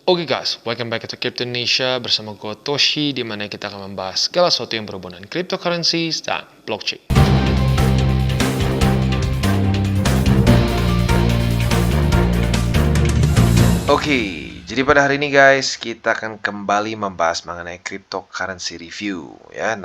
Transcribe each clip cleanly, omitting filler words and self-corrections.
Oke guys, welcome back to Crypto Indonesia bersama gue Toshi, di mana kita akan membahas segala sesuatu yang berhubungan dengan cryptocurrency dan blockchain. Oke, jadi pada hari ini guys, kita akan kembali membahas mengenai cryptocurrency review ya.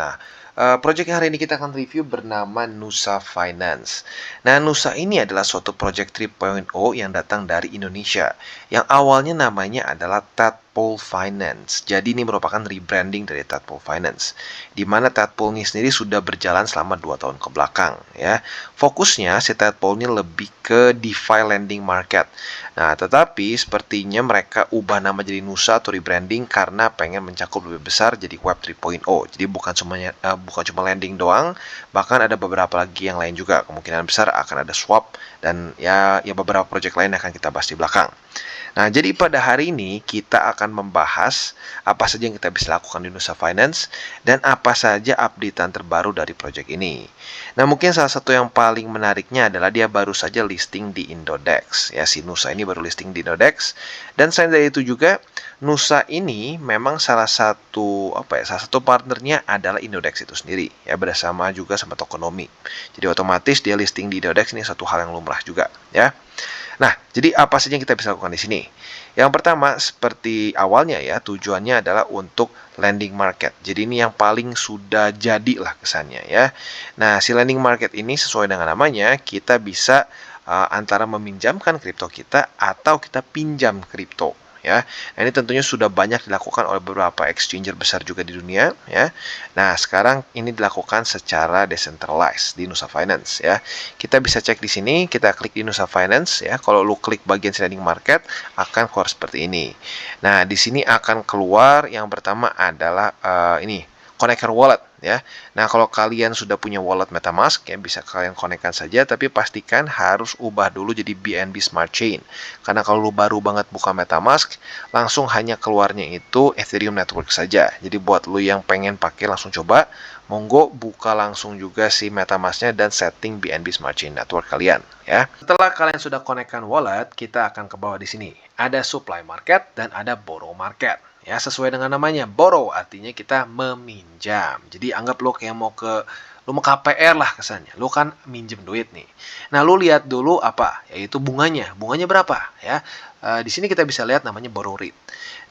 Project yang hari ini kita akan review bernama Nusa Finance. Nah, Nusa ini adalah suatu project 3.0 yang datang dari Indonesia, yang awalnya namanya adalah Tadpole Finance. Jadi ini merupakan rebranding dari Tadpole Finance, di mana Tadpole ini sendiri sudah berjalan selama 2 tahun ke belakang ya. Fokusnya si Tadpole ini lebih ke DeFi lending market. Nah, tetapi sepertinya mereka ubah nama jadi Nusa atau rebranding karena pengen mencakup lebih besar jadi Web 3.0. Jadi bukan cuma lending doang, bahkan ada beberapa lagi yang lain juga. Kemungkinan besar akan ada swap dan ya beberapa project lain akan kita bahas di belakang. Nah, jadi pada hari ini kita akan membahas apa saja yang kita bisa lakukan di Nusa Finance dan apa saja updatean terbaru dari project ini. Nah, mungkin salah satu yang paling menariknya adalah dia baru saja listing di Indodex. Ya, si Nusa ini baru listing di Indodex. Dan selain dari itu juga, Nusa ini memang salah satu partnernya adalah Indodex itu sendiri. Ya, bersama juga sama Tokonomi. Jadi otomatis dia listing di Indodex ini satu hal yang lumrah juga. Ya. Nah, jadi apa saja yang kita bisa lakukan di sini? Yang pertama, seperti awalnya ya, tujuannya adalah untuk lending market. Jadi ini yang paling sudah jadilah kesannya ya. Nah, si lending market ini sesuai dengan namanya, kita bisa antara meminjamkan kripto kita atau kita pinjam kripto ya. Nah, ini tentunya sudah banyak dilakukan oleh beberapa exchanger besar juga di dunia ya. Nah, sekarang ini dilakukan secara decentralized di Nusa Finance ya. Kita bisa cek di sini, kita klik di Nusa Finance ya. Kalau lu klik bagian lending market akan keluar seperti ini. Nah, di sini akan keluar yang pertama adalah ini connector wallet ya. Nah, kalau kalian sudah punya wallet MetaMask ya bisa kalian konekkan saja, tapi pastikan harus ubah dulu jadi BNB Smart Chain. Karena kalau lu baru banget buka MetaMask, langsung hanya keluarnya itu Ethereum Network saja. Jadi buat lu yang pengen pakai langsung coba, monggo buka langsung juga si MetaMask-nya dan setting BNB Smart Chain Network kalian ya. Setelah kalian sudah konekkan wallet, kita akan ke bawah di sini. Ada supply market dan ada borrow market. Ya, sesuai dengan namanya, borrow artinya kita meminjam. Jadi anggap lo kayak mau KPR lah kesannya. Lo kan minjem duit nih. Nah, lo lihat dulu apa? Yaitu bunganya. Bunganya berapa? Ya. Di sini kita bisa lihat namanya borrow rate.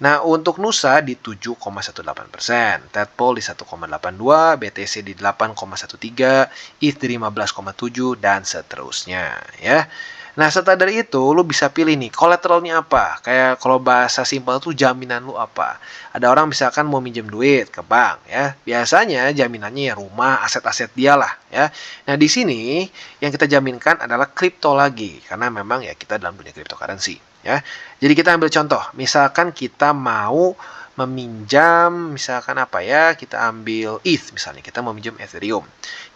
Nah, untuk Nusa di 7,18%, Tadpole di 1,82, BTC di 8,13, ETH di 15,7 dan seterusnya, ya. Nah, setelah dari itu, lu bisa pilih nih, collateralnya apa? Kayak kalau bahasa simpel tuh jaminan lu apa? Ada orang misalkan mau minjem duit ke bank, ya. Biasanya jaminannya ya rumah, aset-aset dia lah, ya. Nah, di sini yang kita jaminkan adalah kripto lagi, karena memang ya kita dalam dunia cryptocurrency, ya. Jadi kita ambil contoh, misalkan kita mau meminjam misalkan apa ya, kita ambil ETH misalnya, kita mau minjam Ethereum.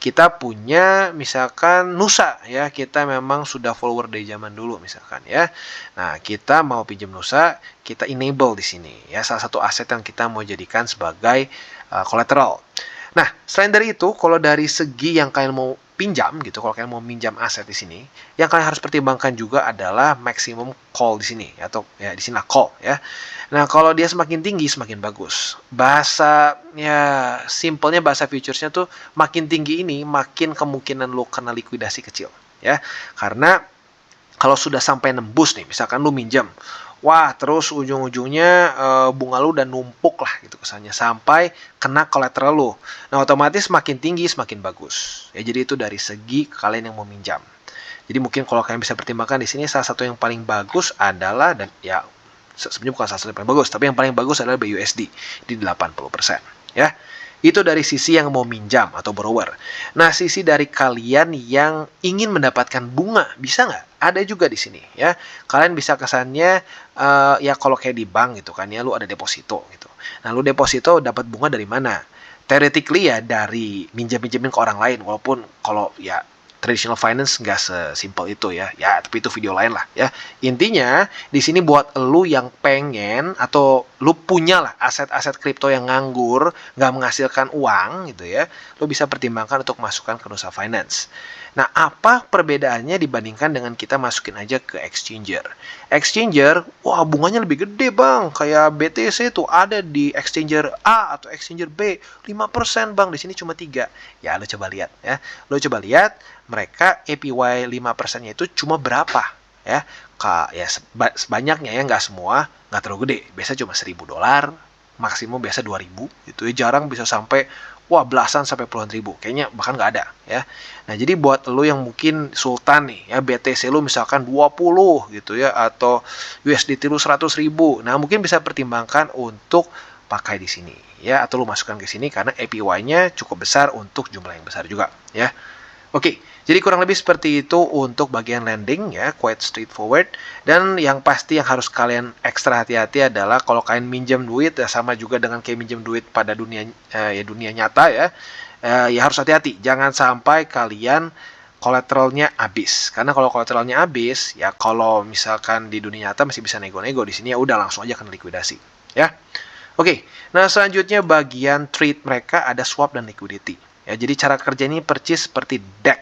Kita punya misalkan Nusa ya, kita memang sudah follower dari zaman dulu misalkan ya. Nah, kita mau pinjam Nusa, kita enable di sini ya, salah satu aset yang kita mau jadikan sebagai collateral. Nah, selain dari itu, kalau dari segi yang kalian mau pinjam gitu, kalau kalian mau minjam aset di sini, yang kalian harus pertimbangkan juga adalah maximum call di sini atau ya di sini call ya. Nah, kalau dia semakin tinggi semakin bagus. Bahasa ya simpelnya bahasa futuresnya tuh makin tinggi ini makin kemungkinan lo kena likuidasi kecil ya. Karena kalau sudah sampai nembus nih, misalkan lu minjam, wah terus ujung-ujungnya bunga lu udah numpuk lah gitu kesannya sampai kena kolateral lu. Nah, otomatis semakin tinggi semakin bagus. Ya, jadi itu dari segi kalian yang mau minjam. Jadi mungkin kalau kalian bisa pertimbangkan di sini salah satu yang paling bagus adalah, dan ya sebenarnya bukan salah satu yang paling bagus, tapi yang paling bagus adalah BUSD di 80%. Ya. Itu dari sisi yang mau minjam atau borrower. Nah, sisi dari kalian yang ingin mendapatkan bunga, bisa nggak? Ada juga di sini ya. Kalian bisa kesannya ya kalau kayak di bank gitu kan ya, lu ada deposito gitu. Nah, lu deposito dapat bunga dari mana? Theoretically ya dari minjem-minjemin ke orang lain, walaupun kalau ya traditional finance nggak sesimpel itu ya. Ya, tapi itu video lain lah ya. Intinya di sini buat lu yang pengen atau lu punya lah aset-aset kripto yang nganggur, nggak menghasilkan uang gitu ya. Lu bisa pertimbangkan untuk masukkan ke Nusa Finance. Nah, apa perbedaannya dibandingkan dengan kita masukin aja ke exchanger? Exchanger, wah bunganya lebih gede bang, kayak BTC tuh ada di exchanger A atau exchanger B 5% bang, di sini cuma 3. Ya lo coba lihat ya, lo coba lihat mereka APY 5%-nya itu cuma berapa ya? Ya sebanyaknya ya, nggak semua, nggak terlalu gede, biasa cuma $1.000, maksimum biasa 2.000, gitu ya, jarang bisa sampai wah belasan sampai puluhan ribu, kayaknya bahkan nggak ada ya. Nah jadi buat lo yang mungkin sultan nih ya, BTC lo misalkan 20 gitu ya, atau USDT lo 100.000, nah mungkin bisa pertimbangkan untuk pakai di sini ya, atau lo masukkan ke sini karena APY-nya cukup besar untuk jumlah yang besar juga ya. Oke, jadi kurang lebih seperti itu untuk bagian landing ya, quite straightforward. Dan yang pasti yang harus kalian ekstra hati-hati adalah kalau kalian minjem duit ya, sama juga dengan kayak minjem duit pada dunia nyata ya. Ya harus hati-hati, jangan sampai kalian kolateralnya habis. Karena kalau kolateralnya habis, ya kalau misalkan di dunia nyata masih bisa nego-nego, di sini ya udah langsung aja kena likuidasi ya. Oke, nah selanjutnya bagian trade mereka ada swap dan liquidity. Ya, jadi cara kerja ini percis seperti DEX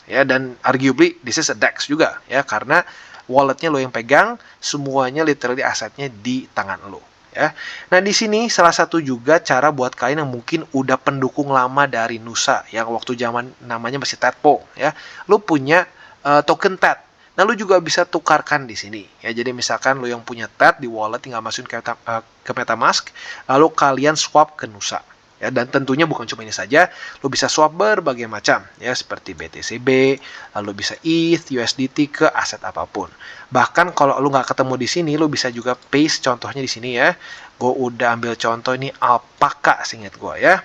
ya, dan arguably this is a DEX juga ya, karena walletnya lo yang pegang, semuanya literally asetnya di tangan lo ya. Nah di sini salah satu juga cara buat kalian yang mungkin udah pendukung lama dari Nusa yang waktu zaman namanya masih Tadpole ya, lo punya token TED. Nah, lu juga bisa tukarkan di sini ya. Jadi misalkan lu yang punya TED di wallet tinggal masukin ke MetaMask, lalu kalian swap ke Nusa. Ya, dan tentunya bukan cuma ini saja, lu bisa swap berbagai macam ya, seperti BTCB, lalu bisa ETH, USDT ke aset apapun. Bahkan kalau lu nggak ketemu di sini, lu bisa juga paste contohnya di sini ya. Gue udah ambil contoh ini Alpaca, seingat gue ya.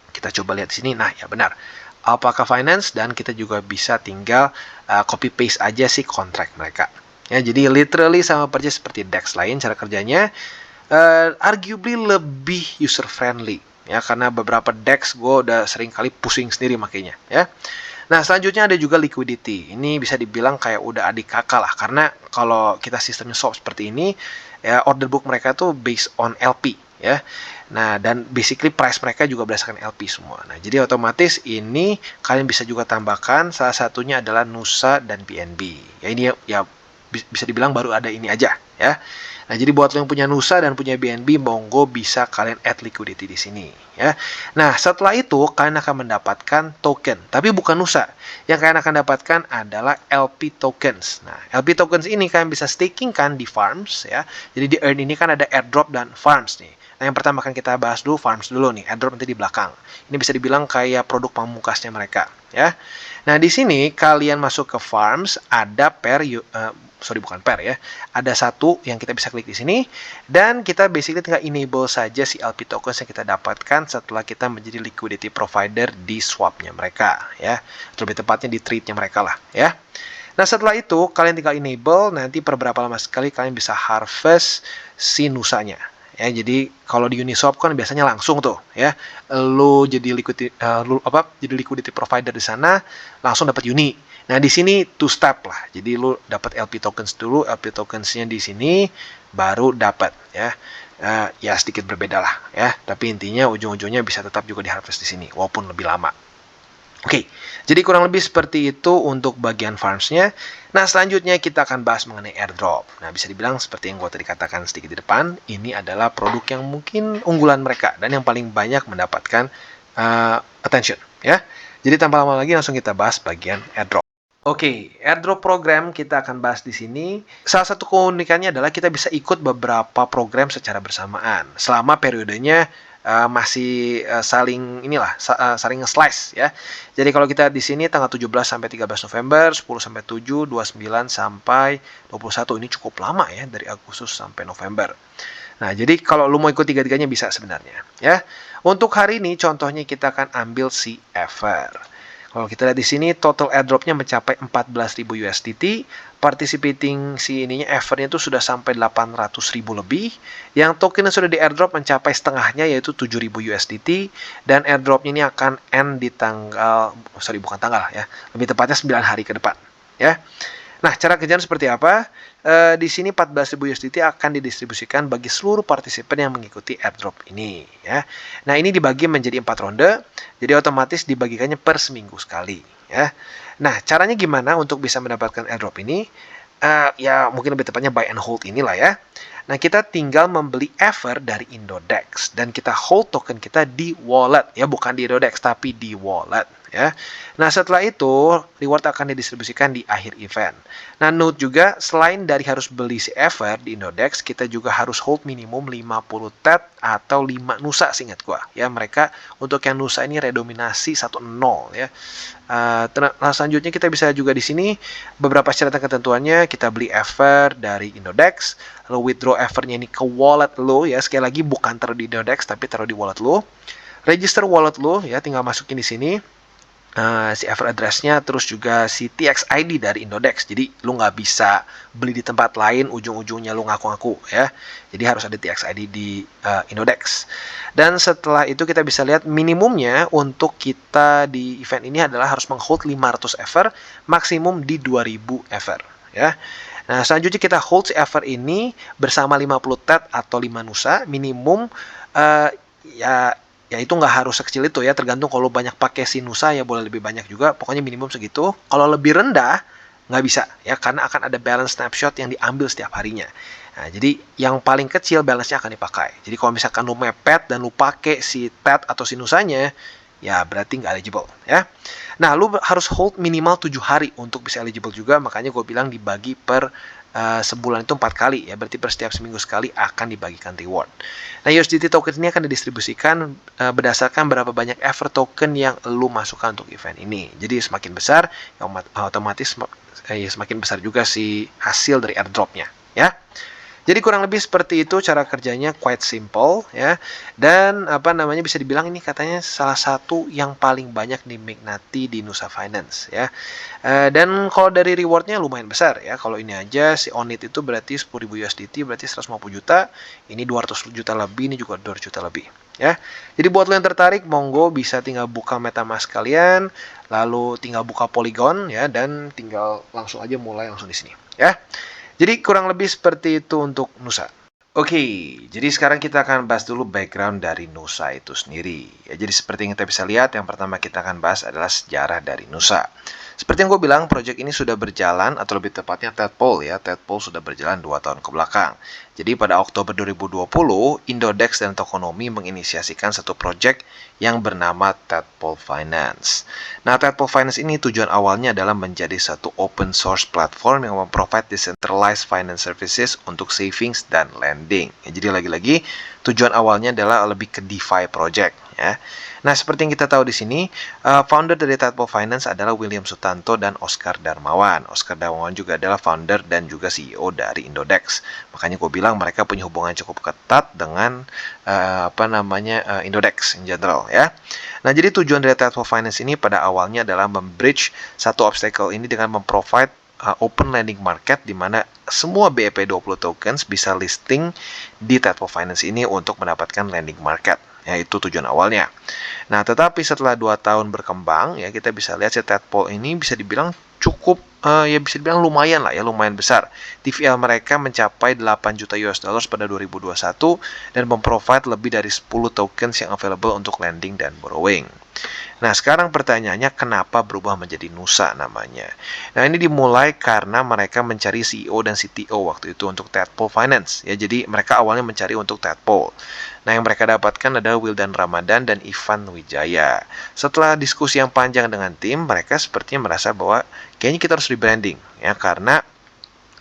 Kita coba lihat di sini. Nah, ya benar. Alpaca Finance, dan kita juga bisa tinggal copy paste aja sih kontrak mereka. Ya, jadi literally sama persis seperti DEX lain cara kerjanya. Arguably lebih user friendly ya, karena beberapa DEX gue udah sering kali pusing sendiri makanya ya. Nah, selanjutnya ada juga liquidity. Ini bisa dibilang kayak udah adik kakak lah, karena kalau kita sistemnya swap seperti ini ya, order book mereka tuh based on LP ya. Nah, dan basically price mereka juga berdasarkan LP semua. Nah, jadi otomatis ini kalian bisa juga tambahkan, salah satunya adalah Nusa dan BNB. Ya ini ya bisa dibilang baru ada ini aja ya. Nah, jadi buat lo yang punya Nusa dan punya BNB, monggo bisa kalian add liquidity di sini ya. Nah, setelah itu kalian akan mendapatkan token, tapi bukan Nusa. Yang kalian akan dapatkan adalah LP tokens. Nah, LP tokens ini kalian bisa staking kan di farms ya. Jadi di earn ini kan ada airdrop dan farms nih. Nah, yang pertama akan kita bahas dulu farms dulu nih, airdrop nanti di belakang. Ini bisa dibilang kayak produk pamungkasnya mereka ya. Nah, di sini kalian masuk ke farms, ada bukan pair ya. Ada satu yang kita bisa klik di sini, dan kita basically tinggal enable saja si LP tokens yang kita dapatkan setelah kita menjadi liquidity provider di swapnya mereka ya. Lebih tepatnya di trade-nya mereka lah ya. Nah, setelah itu kalian tinggal enable, nanti per berapa lama sekali kalian bisa harvest si Nusanya. Ya, jadi kalau di Uniswap kan biasanya langsung tuh ya, lu jadi liquidity provider di sana langsung dapat Uni. Nah, di sini two step lah. Jadi lu dapat LP tokens dulu, LP tokensnya di sini baru dapat ya. Ya sedikit berbeda lah ya, tapi intinya ujung-ujungnya bisa tetap juga diharvest di sini walaupun lebih lama. Oke, jadi kurang lebih seperti itu untuk bagian farms-nya. Nah, selanjutnya kita akan bahas mengenai airdrop. Nah, bisa dibilang seperti yang gue tadi katakan sedikit di depan, ini adalah produk yang mungkin unggulan mereka dan yang paling banyak mendapatkan attention ya. Jadi tanpa lama lagi langsung kita bahas bagian airdrop. Oke, airdrop program kita akan bahas di sini. Salah satu keunikannya adalah kita bisa ikut beberapa program secara bersamaan selama periodenya masih saling nge-slice ya. Jadi kalau kita di sini tanggal 17 sampai 13 November, 10 sampai 7, 29 sampai 21, ini cukup lama ya, dari Agustus sampai November. Nah, jadi kalau lu mau ikut tiga-tiganya bisa sebenarnya ya. Untuk hari ini contohnya kita akan ambil si Ever. Kalau kita lihat di sini total airdropnya mencapai 14.000 USDT, participating si ininya Evernya itu sudah sampai 800.000 lebih. Yang token yang sudah di airdrop mencapai setengahnya, yaitu 7.000 USDT, dan airdropnya ini akan end di bukan tanggal ya, lebih tepatnya 9 hari ke depan ya. Nah, cara kerjaan seperti apa? Di sini 14.000 USDT akan didistribusikan bagi seluruh partisipan yang mengikuti airdrop ini ya. Nah, ini dibagi menjadi 4 ronde, jadi otomatis dibagikannya per seminggu sekali ya. Nah, caranya gimana untuk bisa mendapatkan airdrop ini? Ya mungkin lebih tepatnya buy and hold inilah ya. Nah, kita tinggal membeli Ether dari Indodex dan kita hold token kita di wallet ya, bukan di Indodex tapi di wallet ya. Nah, setelah itu reward akan didistribusikan di akhir event. Nah, note juga selain dari harus beli si Ether di Indodex, kita juga harus hold minimum 50 TED atau 5 Nusa seingat gua. Ya, mereka untuk yang Nusa ini redominasi 1-0 ya. Nah, selanjutnya kita bisa juga di sini beberapa syarat dan ketentuannya, kita beli Ether dari Indodex, lalu withdraw Ether-nya ini ke wallet lo ya. Sekali lagi bukan taruh di Indodex tapi taruh di wallet lo. Register wallet lo ya, tinggal masukin di sini si Ether address-nya, terus juga si TX ID dari Indodex. Jadi lu nggak bisa beli di tempat lain, ujung-ujungnya lu ngaku-ngaku ya. Jadi harus ada TX ID di Indodex. Dan setelah itu kita bisa lihat minimumnya untuk kita di event ini adalah harus menghold 500 Ether, maksimum di 2000 Ether ya. Nah, selanjutnya kita hold si Ether ini bersama 50 TED atau 5 Nusa, minimum ya itu nggak harus sekecil itu ya, tergantung kalau banyak pakai si Nusa ya boleh lebih banyak juga, pokoknya minimum segitu. Kalau lebih rendah nggak bisa ya, karena akan ada balance snapshot yang diambil setiap harinya. Nah, jadi yang paling kecil balance-nya akan dipakai. Jadi kalau misalkan lu mepet dan lu pakai si TED atau si Nusanya, ya berarti nggak eligible ya. Nah, lu harus hold minimal 7 hari untuk bisa eligible juga, makanya gue bilang dibagi per sebulan itu 4 kali ya, berarti per setiap seminggu sekali akan dibagikan reward. Nah, USDT token ini akan didistribusikan berdasarkan berapa banyak Ether token yang lu masukkan untuk event ini. Jadi semakin besar, ya otomatis semakin besar juga si hasil dari airdropnya ya. Jadi kurang lebih seperti itu cara kerjanya, quite simple ya. Dan bisa dibilang ini katanya salah satu yang paling banyak dinikmati di Nusa Finance ya. Dan kalau dari rewardnya lumayan besar ya. Kalau ini aja si Onit itu berarti 10.000 USDT berarti 150 juta. Ini 200 juta lebih, ini juga 200 juta lebih ya. Jadi buat lo yang tertarik, monggo bisa tinggal buka MetaMask kalian, lalu tinggal buka Polygon ya, dan tinggal langsung aja mulai langsung di sini ya. Jadi kurang lebih seperti itu untuk Nusa. Oke, jadi sekarang kita akan bahas dulu background dari Nusa itu sendiri. Ya, jadi seperti yang kita bisa lihat, yang pertama kita akan bahas adalah sejarah dari Nusa. Seperti yang gue bilang, proyek ini sudah berjalan, atau lebih tepatnya tadpole ya. Tadpole sudah berjalan 2 tahun ke belakang. Jadi pada Oktober 2020, Indodex dan Tokonomi menginisiasikan satu proyek yang bernama Tadpole Finance. Nah, Tadpole Finance ini tujuan awalnya adalah menjadi satu open source platform yang memprovide decentralized finance services untuk savings dan lending. Ya, jadi lagi-lagi tujuan awalnya adalah lebih ke DeFi project ya. Nah, seperti yang kita tahu di sini, founder dari Tadpole Finance adalah William Sutanto dan Oscar Darmawan. Oscar Darmawan juga adalah founder dan juga CEO dari Indodex. Makanya gue bilang mereka punya hubungan cukup ketat dengan Indodex in general ya. Nah, jadi tujuan dari Tadpole Finance ini pada awalnya adalah membridge satu obstacle ini dengan memprovide open lending market di mana semua BEP20 tokens bisa listing di Tadpole Finance ini untuk mendapatkan lending market. Ya, itu tujuan awalnya. Nah, tetapi setelah 2 tahun berkembang, ya kita bisa lihat si Tadpole ini bisa dibilang cukup, ya bisa dibilang lumayan lah ya, lumayan besar. TVL mereka mencapai 8 juta US dollars pada 2021 dan memprovide lebih dari 10 tokens yang available untuk lending dan borrowing. Nah, sekarang pertanyaannya kenapa berubah menjadi Nusa namanya? Nah, ini dimulai karena mereka mencari CEO dan CTO waktu itu untuk Tadpole Finance. Ya, jadi mereka awalnya mencari untuk Tadpole. Nah, yang mereka dapatkan adalah Wildan Ramadan dan Ivan Wijaya. Setelah diskusi yang panjang dengan tim, mereka sepertinya merasa bahwa kayaknya kita harus rebranding. Ya, karena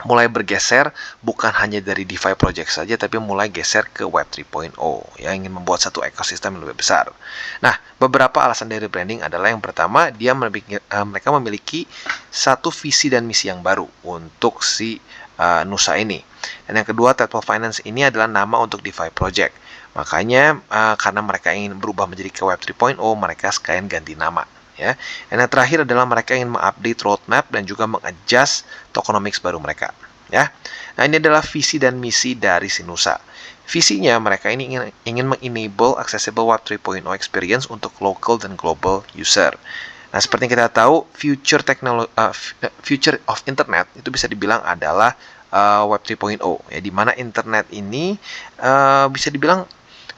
mulai bergeser bukan hanya dari DeFi project saja, tapi mulai geser ke Web 3.0 yang ingin membuat satu ekosistem yang lebih besar. Nah, beberapa alasan dari branding adalah yang pertama, mereka memiliki satu visi dan misi yang baru untuk si Nusa ini. Dan yang kedua, Tadpole Finance ini adalah nama untuk DeFi project. Makanya karena mereka ingin berubah menjadi ke Web 3.0, mereka sekalian ganti nama. Ya. Dan yang terakhir adalah mereka ingin mengupdate roadmap dan juga mengadjust tokenomics baru mereka. Ya. Nah, ini adalah visi dan misi dari si Nusa. Visinya mereka ini ingin mengenable accessible Web 3.0 experience untuk local dan global user. Nah, seperti yang kita tahu, future of internet itu bisa dibilang adalah Web 3.0 ya, di mana internet ini bisa dibilang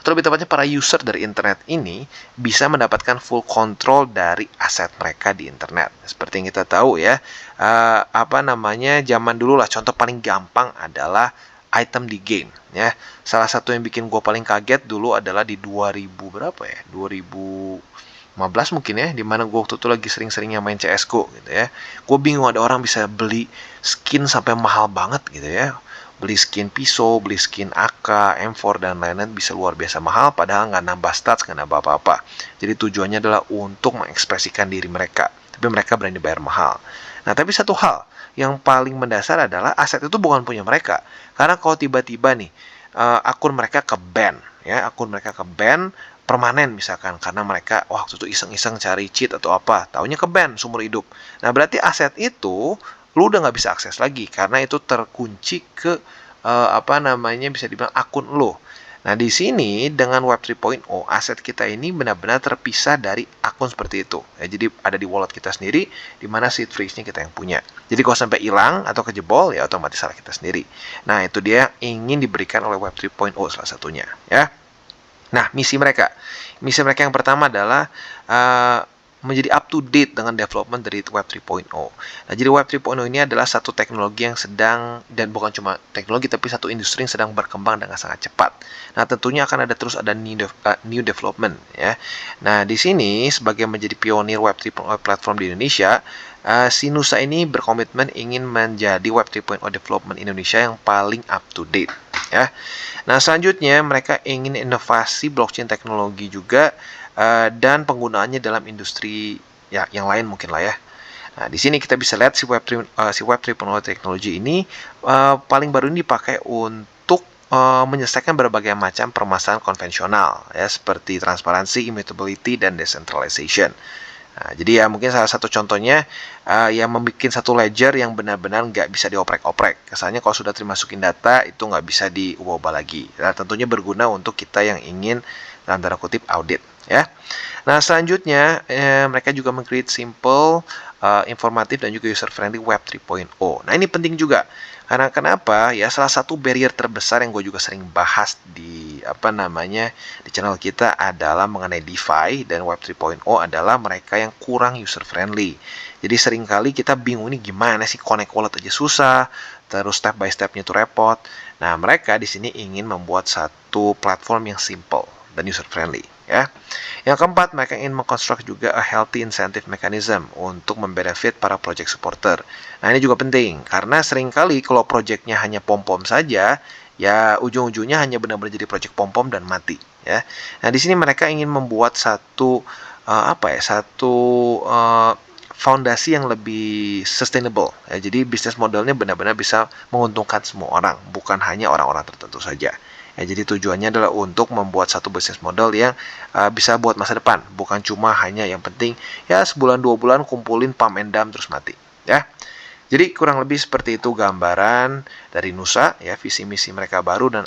atau lebih tepatnya para user dari internet ini bisa mendapatkan full control dari aset mereka di internet. Seperti yang kita tahu ya, zaman dulu lah, contoh paling gampang adalah item di game ya. Salah satu yang bikin gue paling kaget dulu adalah di 2000 berapa ya? 2015 mungkin ya, dimana gue waktu itu lagi sering-seringnya main CSGO gitu ya. Gue bingung ada orang bisa beli skin sampai mahal banget gitu ya. Beli skin pisau, beli skin AK, M4, dan lain-lain bisa luar biasa mahal, padahal nggak nambah stats, nggak nambah apa-apa. Jadi tujuannya adalah untuk mengekspresikan diri mereka, tapi mereka berani bayar mahal. Nah, tapi satu hal yang paling mendasar adalah aset itu bukan punya mereka. Karena kalau tiba-tiba nih, akun mereka ke-ban, ya, akun mereka ke-ban permanen misalkan, karena mereka waktu itu iseng-iseng cari cheat atau apa, taunya ke-ban seumur hidup. Nah, berarti aset itu lu udah nggak bisa akses lagi karena itu terkunci ke bisa dibilang akun lo. Nah, di sini dengan Web 3.0 aset kita ini benar-benar terpisah dari akun seperti itu. Ya, jadi ada di wallet kita sendiri, di mana seed phrase-nya kita yang punya. Jadi kalau sampai hilang atau kejebol ya otomatis salah kita sendiri. Nah, itu dia yang ingin diberikan oleh Web 3.0 salah satunya, ya. Nah, misi mereka yang pertama adalah menjadi up to date dengan development dari Web 3.0. Nah, jadi Web 3.0 ini adalah satu teknologi yang sedang, dan bukan cuma teknologi, tapi satu industri yang sedang berkembang dengan sangat cepat. Nah, tentunya akan ada new development ya. Nah, di sini sebagai menjadi pionir Web 3.0 platform di Indonesia, si Nusa ini berkomitmen ingin menjadi Web 3.0 development Indonesia yang paling up to date ya. Nah, selanjutnya mereka ingin inovasi blockchain teknologi juga, dan penggunaannya dalam industri ya yang lain mungkin lah ya. Nah, di sini kita bisa lihat si Web 3.0 teknologi ini paling baru ini dipakai untuk menyelesaikan berbagai macam permasalahan konvensional ya, seperti transparansi, immutability, dan decentralization. Nah, jadi ya mungkin salah satu contohnya yang membuat satu ledger yang benar-benar nggak bisa dioprek-oprek. Kesannya kalau sudah dimasukin data itu nggak bisa diubah lagi. Nah, tentunya berguna untuk kita yang ingin dalam tanda kutip audit ya. Nah, selanjutnya mereka juga meng-create simple, informatif, dan juga user friendly Web 3.0. Nah, ini penting juga. Karena kenapa? Ya, salah satu barrier terbesar yang gue juga sering bahas di di channel kita adalah mengenai DeFi dan Web 3.0 adalah mereka yang kurang user friendly. Jadi seringkali kita bingung ini gimana sih, connect wallet aja susah, terus step by stepnya itu repot. Nah, mereka di sini ingin membuat satu platform yang simple dan user friendly ya. Yang keempat, mereka ingin mengkonstruk juga a healthy incentive mechanism untuk membenefit para project supporter. Nah, ini juga penting karena seringkali kalau projectnya hanya pom-pom saja, ya ujung-ujungnya hanya benar-benar jadi project pom-pom dan mati ya. Nah, di sini mereka ingin membuat satu fondasi yang lebih sustainable ya. Jadi bisnis modelnya benar-benar bisa menguntungkan semua orang, bukan hanya orang-orang tertentu saja. Ya, jadi tujuannya adalah untuk membuat satu bisnis model yang bisa buat masa depan, bukan cuma hanya yang penting ya sebulan 2 bulan kumpulin pump and dump terus mati ya. Jadi kurang lebih seperti itu gambaran dari Nusa ya, visi misi mereka baru dan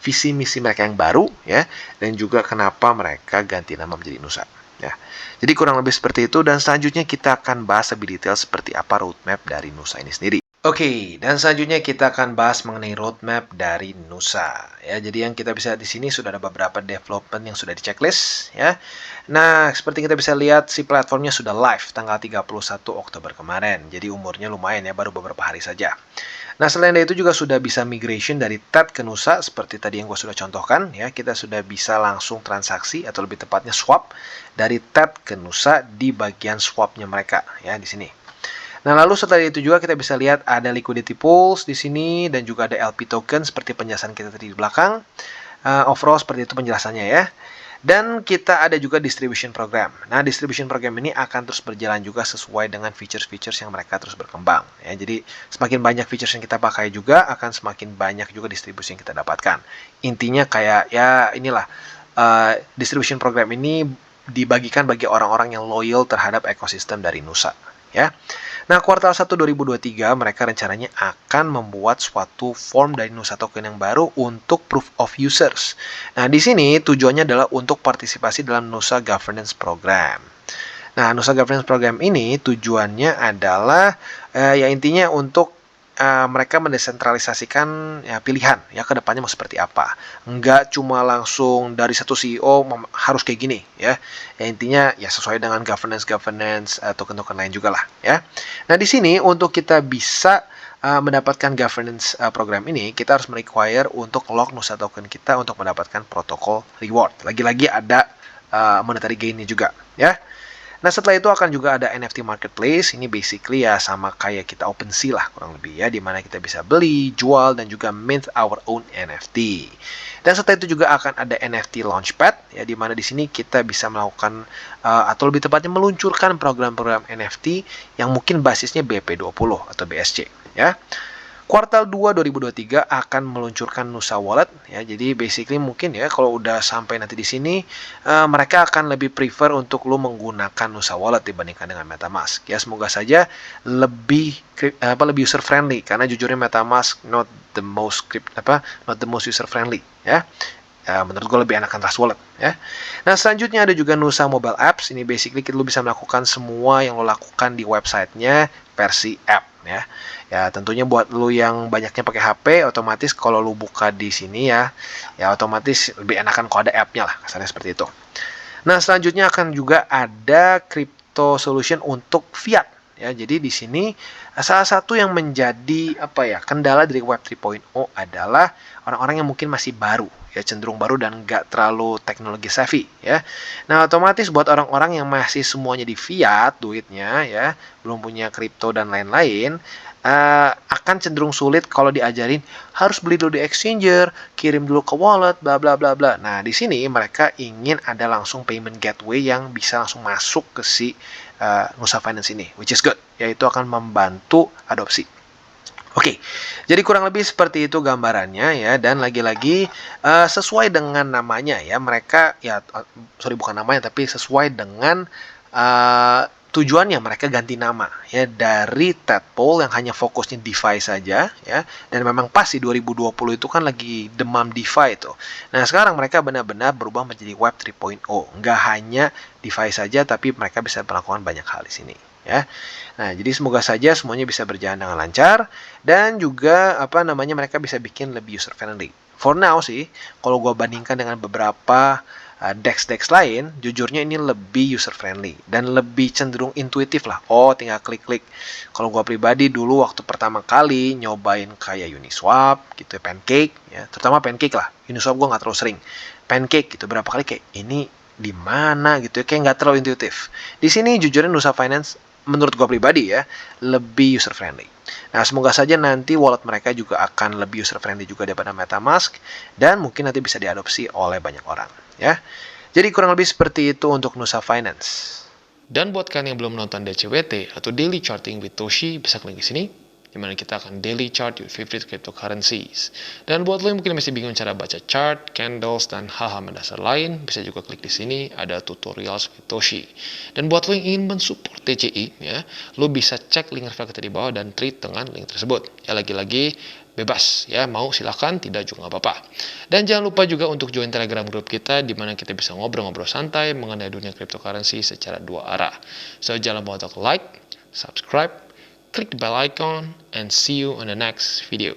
visi misi mereka yang baru ya, dan juga kenapa mereka ganti nama menjadi Nusa ya. Jadi kurang lebih seperti itu, dan selanjutnya kita akan bahas lebih detail seperti apa roadmap dari Nusa ini sendiri. Oke, dan selanjutnya kita akan bahas mengenai roadmap dari Nusa. Ya, jadi yang kita bisa di sini sudah ada beberapa development yang sudah di checklist ya. Nah, seperti kita bisa lihat si platformnya sudah live tanggal 31 Oktober kemarin. Jadi umurnya lumayan ya, baru beberapa hari saja. Nah, selain itu juga sudah bisa migration dari TED ke Nusa seperti tadi yang gue sudah contohkan ya. Kita sudah bisa langsung transaksi atau lebih tepatnya swap dari TED ke Nusa di bagian swapnya mereka ya di sini. Nah, lalu setelah itu juga kita bisa lihat ada liquidity pools di sini dan juga ada LP token seperti penjelasan kita tadi di belakang. Overall seperti itu penjelasannya ya. Dan kita ada juga distribution program. Nah, distribution program ini akan terus berjalan juga sesuai dengan features-features yang mereka terus berkembang. Ya, jadi semakin banyak features yang kita pakai juga akan semakin banyak juga distribusi yang kita dapatkan. Intinya kayak ya inilah distribution program ini dibagikan bagi orang-orang yang loyal terhadap ekosistem dari Nusa. Ya. Nah, kuartal 1 2023 mereka rencananya akan membuat suatu form dari Nusa Token yang baru untuk proof of users. Nah, di sini tujuannya adalah untuk partisipasi dalam Nusa Governance Program. Nah, Nusa Governance Program ini tujuannya adalah ya intinya untuk mereka mendesentralisasikan ya pilihan ya ke depannya mau seperti apa. Nggak cuma langsung dari satu CEO harus kayak gini ya. Ya intinya ya sesuai dengan governance token-token lain juga lah ya. Nah, di sini untuk kita bisa mendapatkan governance program ini, kita harus merequire untuk lock Nusa token kita untuk mendapatkan protokol reward. Lagi-lagi ada monetary gain-nya juga ya. Nah, setelah itu akan juga ada NFT marketplace. Ini basically ya sama kayak kita OpenSea lah kurang lebih ya, di mana kita bisa beli, jual, dan juga mint our own NFT. Dan setelah itu juga akan ada NFT Launchpad ya, di mana di sini kita bisa melakukan atau lebih tepatnya meluncurkan program-program NFT yang mungkin basisnya BP20 atau BSC ya. Kuartal 2 2023 akan meluncurkan Nusa Wallet ya. Jadi basically mungkin ya kalau udah sampai nanti di sini mereka akan lebih prefer untuk lu menggunakan Nusa Wallet dibandingkan dengan MetaMask. Ya semoga saja lebih user friendly karena jujurnya MetaMask not the most user friendly ya. Menurut gue lebih enakan Trust Wallet ya. Nah, selanjutnya ada juga Nusa Mobile Apps. Ini basically lu bisa melakukan semua yang lo lakukan di websitenya versi app ya. Ya tentunya buat lu yang banyaknya pakai HP, otomatis kalau lu buka di sini ya otomatis lebih enakan kalau ada app-nya lah, kasarnya seperti itu. Nah, selanjutnya akan juga ada crypto solution untuk fiat ya. Jadi di sini salah satu yang menjadi kendala dari Web 3.0 adalah orang-orang yang mungkin masih baru ya, cenderung baru dan nggak terlalu teknologi savvy ya. Nah, otomatis buat orang-orang yang masih semuanya di fiat duitnya ya, belum punya kripto dan lain-lain, akan cenderung sulit kalau diajarin harus beli dulu di exchanger, kirim dulu ke wallet, bla bla bla bla. Nah, di sini mereka ingin ada langsung payment gateway yang bisa langsung masuk ke si Nusa Finance ini, which is good, yaitu akan membantu adopsi. Oke, jadi kurang lebih seperti itu gambarannya ya, dan lagi-lagi sesuai dengan namanya ya, mereka ya bukan namanya tapi sesuai dengan tujuannya mereka ganti nama ya dari Tadpole yang hanya fokusnya DeFi saja ya, dan memang pas di 2020 itu kan lagi demam DeFi itu. Nah, sekarang mereka benar-benar berubah menjadi Web 3.0, nggak hanya DeFi saja tapi mereka bisa melakukan banyak hal di sini ya. Nah, jadi semoga saja semuanya bisa berjalan dengan lancar dan juga mereka bisa bikin lebih user friendly. For now sih, kalau gue bandingkan dengan beberapa DEX lain, jujurnya ini lebih user friendly dan lebih cenderung intuitif lah. Oh, tinggal klik-klik. Kalau gue pribadi dulu waktu pertama kali nyobain kayak Uniswap gitu, Pancake ya, terutama Pancake lah. Uniswap gue nggak terlalu sering. Pancake gitu berapa kali kayak ini di mana gitu ya, kayak nggak terlalu intuitif. Di sini jujurnya Nusa Finance menurut gue pribadi ya lebih user friendly. Nah, semoga saja nanti wallet mereka juga akan lebih user friendly juga daripada MetaMask dan mungkin nanti bisa diadopsi oleh banyak orang ya. Jadi kurang lebih seperti itu untuk Nusa Finance. Dan buat kalian yang belum nonton DCWT atau Daily Charting with Toshi, bisa klik di sini, di mana kita akan daily chart your favorite cryptocurrencies. Dan buat lo yang mungkin masih bingung cara baca chart, candles, dan hal-hal mendasar lain, bisa juga klik di sini, ada tutorials with Toshi. Dan buat lo yang ingin mensupport DCI, ya, lo bisa cek link referral kita di bawah dan treat dengan link tersebut. Ya, lagi-lagi bebas ya, mau silahkan, tidak juga nggak apa-apa. Dan jangan lupa juga untuk join Telegram group kita di mana kita bisa ngobrol-ngobrol santai mengenai dunia cryptocurrency secara dua arah. So jangan lupa untuk like, subscribe, click the bell icon, and see you on the next video.